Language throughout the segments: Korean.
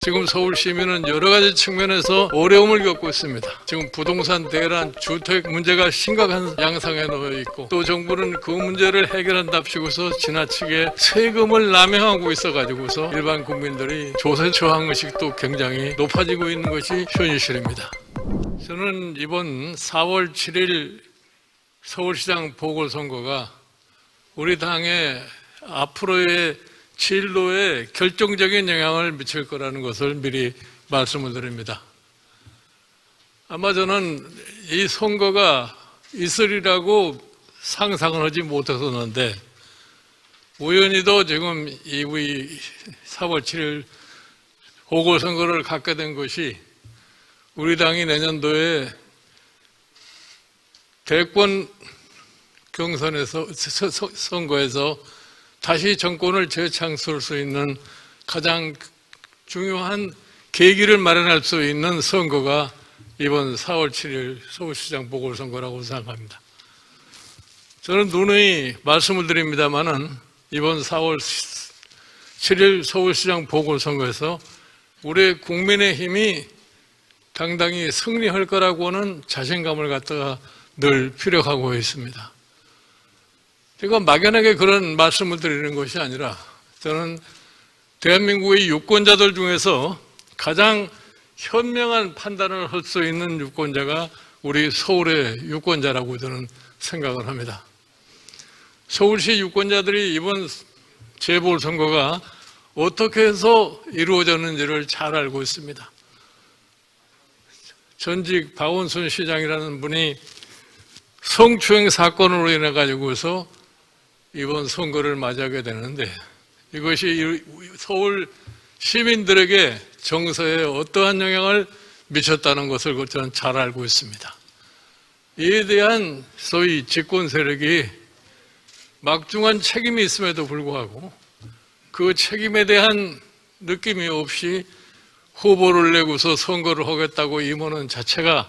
지금 서울 시민은 여러 가지 측면에서 어려움을 겪고 있습니다. 지금 부동산 대란, 주택 문제가 심각한 양상에 놓여 있고, 또 정부는 그 문제를 해결한답시고서 지나치게 세금을 남용하고 있어가지고서 일반 국민들이 조세 저항 의식도 굉장히 높아지고 있는 것이 현실입니다. 저는 이번 4월 7일 서울시장 보궐선거가 우리 당의 앞으로의 진로에 결정적인 영향을 미칠 거라는 것을 미리 말씀을 드립니다. 아마 저는 이 선거가 있으리라고 상상을 하지 못했었는데, 우연히도 지금 이 4월 7일 보궐선거를 갖게 된 것이 우리 당이 내년도에 대권 경선에서 선거에서 다시 정권을 재창출할 수 있는 가장 중요한 계기를 마련할 수 있는 선거가 이번 4월 7일 서울시장 보궐선거라고 생각합니다. 저는 누누이 말씀을 드립니다마는 이번 4월 7일 서울시장 보궐선거에서 우리 국민의힘이 당당히 승리할 거라고는 자신감을 갖다가 늘 피력하고 있습니다. 제가 막연하게 그런 말씀을 드리는 것이 아니라, 저는 대한민국의 유권자들 중에서 가장 현명한 판단을 할 수 있는 유권자가 우리 서울의 유권자라고 저는 생각을 합니다. 서울시 유권자들이 이번 재보궐선거가 어떻게 해서 이루어졌는지를 잘 알고 있습니다. 전직 박원순 시장이라는 분이 성추행 사건으로 인해 가지고서 이번 선거를 맞이하게 되는데, 이것이 서울 시민들에게 정서에 어떠한 영향을 미쳤다는 것을 저는 잘 알고 있습니다. 이에 대한 소위 집권 세력이 막중한 책임이 있음에도 불구하고 그 책임에 대한 느낌이 없이 후보를 내고서 선거를 하겠다고 임하는 자체가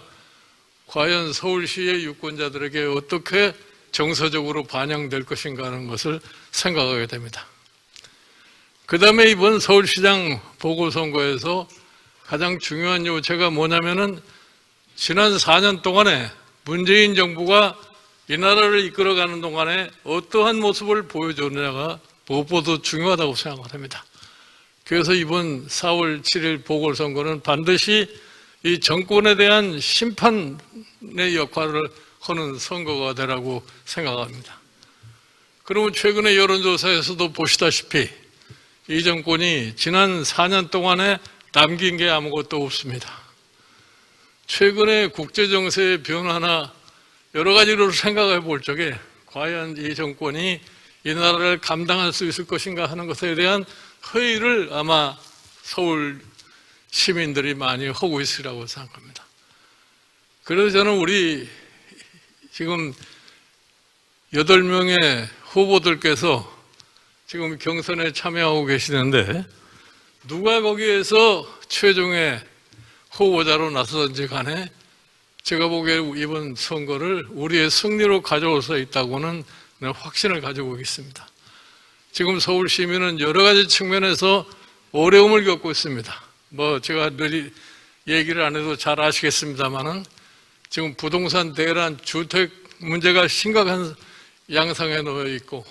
과연 서울시의 유권자들에게 어떻게 정서적으로 반영될 것인가 하는 것을 생각하게 됩니다. 그 다음에 이번 서울시장 보궐선거에서 가장 중요한 요체가 뭐냐면은, 지난 4년 동안에 문재인 정부가 이 나라를 이끌어가는 동안에 어떠한 모습을 보여줬느냐가 무엇보다 중요하다고 생각을 합니다. 그래서 이번 4월 7일 보궐선거는 반드시 이 정권에 대한 심판의 역할을 하는 선거가 되라고 생각합니다. 그러면 최근에 여론조사에서도 보시다시피 이 정권이 지난 4년 동안에 남긴 게 아무것도 없습니다. 최근에 국제정세의 변화나 여러 가지로 생각해 볼 적에 과연 이 정권이 이 나라를 감당할 수 있을 것인가 하는 것에 대한 회의를 아마 서울 시민들이 많이 하고 있으리라고 생각합니다. 그래서 저는 우리 지금 8명의 후보들께서 지금 경선에 참여하고 계시는데, 누가 거기에서 최종의 후보자로 나서든지 간에 제가 보기에 이번 선거를 우리의 승리로 가져올 수 있다고는 확신을 가지고 있습니다. 지금 서울 시민은 여러 가지 측면에서 어려움을 겪고 있습니다. 제가 늘 얘기를 안 해도 잘 아시겠습니다만은, 지금 부동산 대란, 주택 문제가 심각한 양상에 놓여 있고,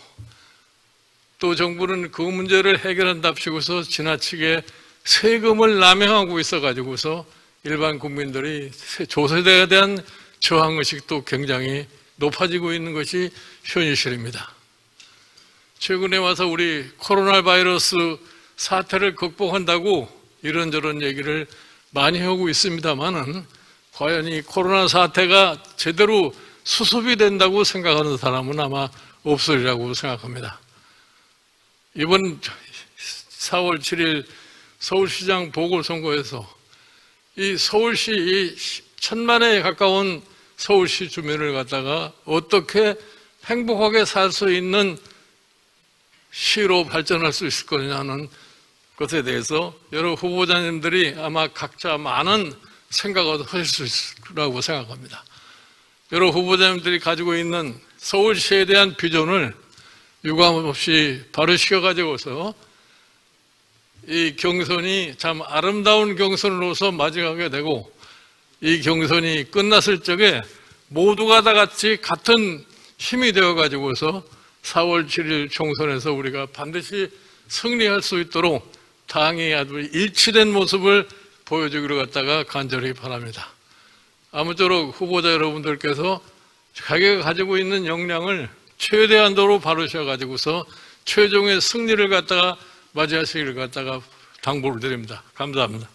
또 정부는 그 문제를 해결한답시고서 지나치게 세금을 남용하고 있어가지고서 일반 국민들이 조세에 대한 저항 의식도 굉장히 높아지고 있는 것이 현실입니다. 최근에 와서 우리 코로나 바이러스 사태를 극복한다고 이런저런 얘기를 많이 하고 있습니다만은, 과연 이 코로나 사태가 제대로 수습이 된다고 생각하는 사람은 아마 없으리라고 생각합니다. 이번 4월 7일 서울시장 보궐선거에서 이 서울시 이 1,000만에 가까운 서울시 주민을 갖다가 어떻게 행복하게 살 수 있는 시로 발전할 수 있을 거냐는 것에 대해서 여러 후보자님들이 아마 각자 많은 생각을 하실 수 있을 거라고 생각합니다. 여러 후보자님들이 가지고 있는 서울시에 대한 비전을 유감없이 발휘시켜가지고서 이 경선이 참 아름다운 경선으로서 맞이하게 되고 이 경선이 끝났을 적에 모두가 다 같이 같은 힘이 되어 가지고서 4월 7일 총선에서 우리가 반드시 승리할 수 있도록 당이 아주 일치된 모습을 보여주기로 갖다가 간절히 바랍니다. 아무쪼록 후보자 여러분들께서 자기가 가지고 있는 역량을 최대한도로 바르셔 가지고서 최종의 승리를 갖다가 맞이하시기를 갖다가 당부를 드립니다. 감사합니다.